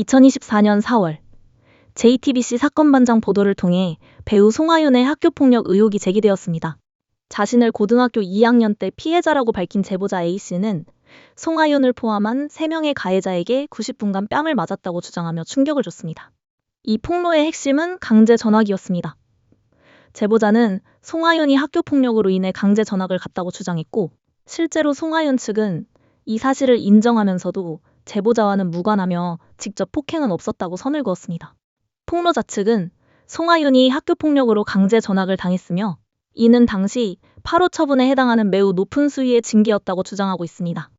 2024년 4월 JTBC 사건 반장 보도를 통해 배우 송하윤의 학교폭력 의혹이 제기되었습니다. 자신을 고등학교 2학년 때 피해자라고 밝힌 제보자 A씨는 송하윤을 포함한 3명의 가해자에게 90분간 뺨을 맞았다고 주장하며 충격을 줬습니다. 이 폭로의 핵심은 강제 전학이었습니다. 제보자는 송하윤이 학교폭력으로 인해 강제 전학을 갔다고 주장했고, 실제로 송하윤 측은 이 사실을 인정하면서도 제보자와는 무관하며 직접 폭행은 없었다고 선을 그었습니다. 폭로자 측은 송하윤이 학교폭력으로 강제 전학을 당했으며 이는 당시 8호 처분에 해당하는 매우 높은 수위의 징계였다고 주장하고 있습니다.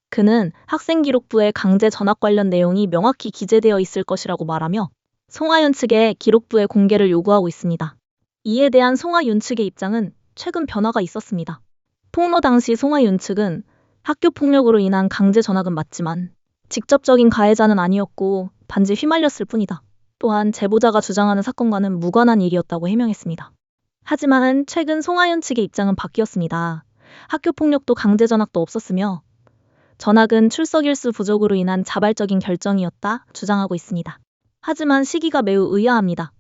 그는 학생기록부에 강제 전학 관련 내용이 명확히 기재되어 있을 것이라고 말하며 송하윤 측에 기록부의 공개를 요구하고 있습니다. 이에 대한 송하윤 측의 입장은 최근 변화가 있었습니다. 폭로 당시 송하윤 측은 학교폭력으로 인한 강제 전학은 맞지만 직접적인 가해자는 아니었고 단지 휘말렸을 뿐이다. 또한 제보자가 주장하는 사건과는 무관한 일이었다고 해명했습니다. 하지만 최근 송하윤 측의 입장은 바뀌었습니다. 학교폭력도 강제 전학도 없었으며 전학은 출석 일수 부족으로 인한 자발적인 결정이었다 주장하고 있습니다. 하지만 시기가 매우 의아합니다.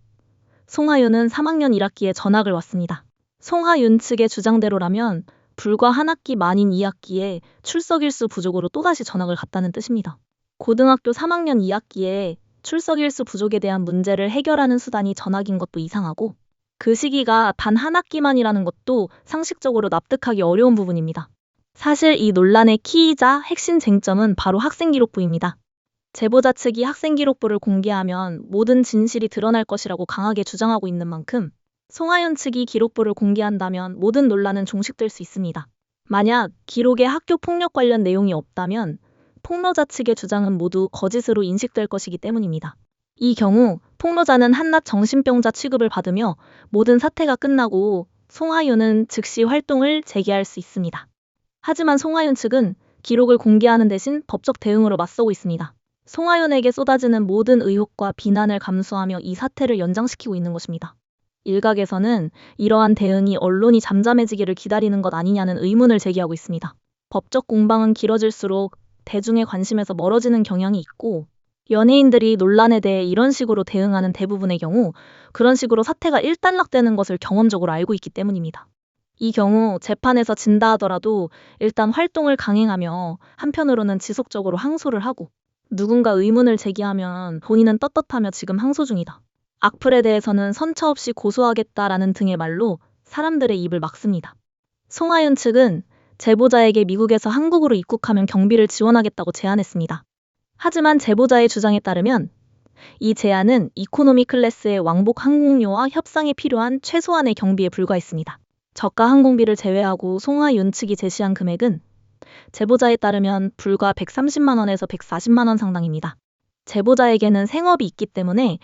송하윤은 3학년 1학기에 전학을 왔습니다. 송하윤 측의 주장대로라면 불과 한 학기 만인 2학기에 출석 일수 부족으로 또다시 전학을 갔다는 뜻입니다. 고등학교 3학년 2학기에 출석 일수 부족에 대한 문제를 해결하는 수단이 전학인 것도 이상하고 그 시기가 단 한 학기만이라는 것도 상식적으로 납득하기 어려운 부분입니다. 사실 이 논란의 키이자 핵심 쟁점은 바로 학생기록부입니다. 제보자 측이 학생기록부를 공개하면 모든 진실이 드러날 것이라고 강하게 주장하고 있는 만큼 송하윤 측이 기록부를 공개한다면 모든 논란은 종식될 수 있습니다. 만약 기록에 학교폭력 관련 내용이 없다면 폭로자 측의 주장은 모두 거짓으로 인식될 것이기 때문입니다. 이 경우 폭로자는 한낱 정신병자 취급을 받으며 모든 사태가 끝나고 송하윤은 즉시 활동을 재개할 수 있습니다. 하지만 송하윤 측은 기록을 공개하는 대신 법적 대응으로 맞서고 있습니다. 송하윤에게 쏟아지는 모든 의혹과 비난을 감수하며 이 사태를 연장시키고 있는 것입니다. 일각에서는 이러한 대응이 언론이 잠잠해지기를 기다리는 것 아니냐는 의문을 제기하고 있습니다. 법적 공방은 길어질수록 대중의 관심에서 멀어지는 경향이 있고 연예인들이 논란에 대해 이런 식으로 대응하는 대부분의 경우 그런 식으로 사태가 일단락되는 것을 경험적으로 알고 있기 때문입니다. 이 경우 재판에서 진다 하더라도 일단 활동을 강행하며 한편으로는 지속적으로 항소를 하고 누군가 의문을 제기하면 본인은 떳떳하며 지금 항소 중이다. 악플에 대해서는 선처 없이 고소하겠다라는 등의 말로 사람들의 입을 막습니다. 송하윤 측은 제보자에게 미국에서 한국으로 입국하면 경비를 지원하겠다고 제안했습니다. 하지만 제보자의 주장에 따르면 이 제안은 이코노미 클래스의 왕복 항공료와 협상에 필요한 최소한의 경비에 불과했습니다. 저가 항공비를 제외하고 송하윤 측이 제시한 금액은 제보자에 따르면 불과 130만 원에서 140만 원 상당입니다. 제보자에게는 생업이 있기 때문에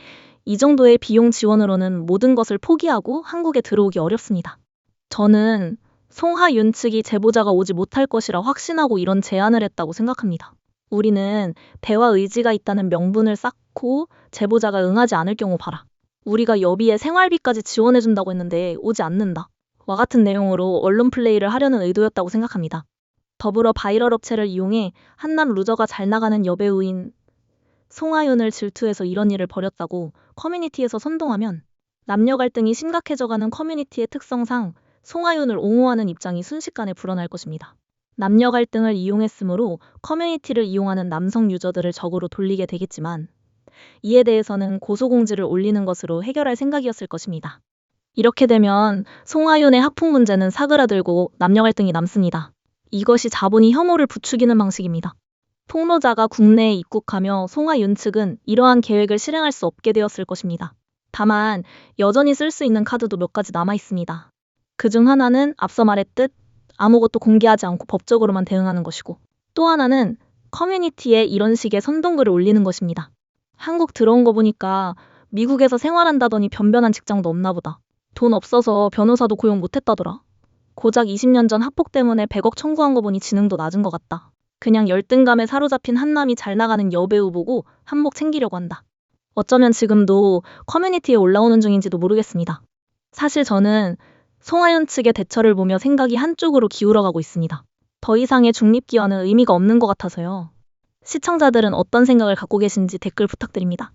이 정도의 비용 지원으로는 모든 것을 포기하고 한국에 들어오기 어렵습니다. 저는 송하윤 측이 제보자가 오지 못할 것이라 확신하고 이런 제안을 했다고 생각합니다. 우리는 대화 의지가 있다는 명분을 쌓고 제보자가 응하지 않을 경우 봐라. 우리가 여비에 생활비까지 지원해준다고 했는데 오지 않는다. 와 같은 내용으로 언론 플레이를 하려는 의도였다고 생각합니다. 더불어 바이럴 업체를 이용해 한남 루저가 잘 나가는 여배우인 송하윤을 질투해서 이런 일을 벌였다고 커뮤니티에서 선동하면 남녀 갈등이 심각해져가는 커뮤니티의 특성상 송하윤을 옹호하는 입장이 순식간에 불어날 것입니다. 남녀 갈등을 이용했으므로 커뮤니티를 이용하는 남성 유저들을 적으로 돌리게 되겠지만 이에 대해서는 고소공지를 올리는 것으로 해결할 생각이었을 것입니다. 이렇게 되면 송하윤의 학폭 문제는 사그라들고 남녀 갈등이 남습니다. 이것이 자본이 혐오를 부추기는 방식입니다. 폭로자가 국내에 입국하며 송하윤 측은 이러한 계획을 실행할 수 없게 되었을 것입니다. 다만 여전히 쓸 수 있는 카드도 몇 가지 남아 있습니다. 그중 하나는 앞서 말했듯 아무것도 공개하지 않고 법적으로만 대응하는 것이고 또 하나는 커뮤니티에 이런 식의 선동글을 올리는 것입니다. 한국 들어온 거 보니까 미국에서 생활한다더니 변변한 직장도 없나 보다. 돈 없어서 변호사도 고용 못했다더라. 고작 20년 전 학폭 때문에 100억 청구한 거 보니 지능도 낮은 것 같다. 그냥 열등감에 사로잡힌 한남이 잘 나가는 여배우 보고 한몫 챙기려고 한다. 어쩌면 지금도 커뮤니티에 올라오는 중인지도 모르겠습니다. 사실 저는 송하윤 측의 대처를 보며 생각이 한쪽으로 기울어가고 있습니다. 더 이상의 중립기여는 의미가 없는 것 같아서요. 시청자들은 어떤 생각을 갖고 계신지 댓글 부탁드립니다.